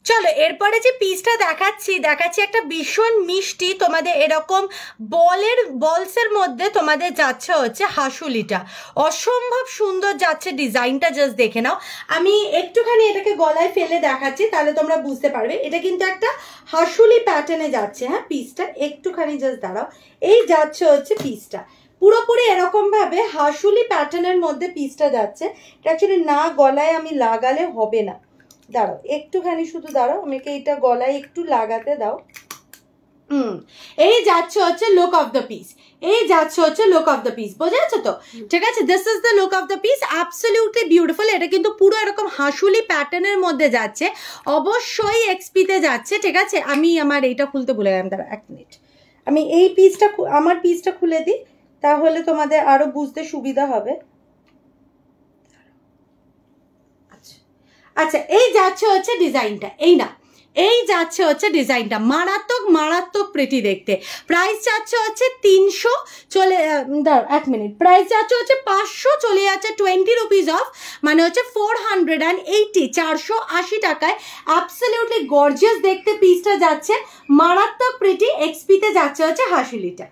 চলো এরপরে যে পিসটা দেখাচ্ছি একটা ভীষণ মিষ্টি তোমাদের এরকম বলসের মধ্যে তোমাদের যাচ্ছে হচ্ছে হাসুলিটা, অসম্ভব সুন্দর যাচ্ছে ডিজাইনটা, জাস্ট দেখে নাও। আমি একটুখানি এটাকে গলায় ফেলে দেখাচ্ছি, তাহলে তোমরা বুঝতে পারবে। এটা কিন্তু একটা হাসুলি প্যাটার্নে যাচ্ছে। হ্যাঁ, পিসটা একটুখানি জাস্ট দাঁড়াও, এই যাচ্ছে হচ্ছে পিসটা পুরোপুরি এরকম ভাবে হাসুলি প্যাটার্নের মধ্যে পিসটা যাচ্ছে। এটা অ্যাকচুয়ালি না গলায় আমি লাগালে হবে না, দাঁড়াও একটুখানি শুধু দাঁড়াও, আমাকে এটা গলায় একটু লাগাতে দাও। এই যাচ্ছে হচ্ছে লুক অফ দ্য পিস, এই যাচ্ছে হচ্ছে লুক অফ দ্য পিস, বোঝা যাচ্ছে তো? ঠিক আছে, this is the look of the piece, absolutely beautiful. এটা কিন্তু পুরো এরকম হাসুলি প্যাটার্নের মধ্যে যাচ্ছে, অবশ্যই এক্সপিতে যাচ্ছে। ঠিক আছে, আমি আমার এইটা খুলতে ভুলে গেলাম, দাঁড়া এক মিনিট, আমি এই পিসটা আমার পিসটা খুলে দিই, তাহলে তোমাদের আরো বুঝতে সুবিধা হবে। আচ্ছা, এই যাচ্ছে হচ্ছে ডিজাইনটা, এই না, এই যাচ্ছে হচ্ছে ডিজাইনটা, মারাত্মক মারাত্মক প্রিটি দেখতে। প্রাইস যাচ্ছে হচ্ছে 300, চলে দাঁড়াও এক মিনিট, প্রাইস যাচ্ছে হচ্ছে 500, চলে যাচ্ছে 20 রুপিস অফ, মানে হচ্ছে 480, 480 টাকায় অ্যাবসলিউটলি গর্জিয়াস দেখতে পিসটা যাচ্ছে, মারাত্মক প্রিটি। এক্সপিতে যাচ্ছে হচ্ছে হাসুলিটা।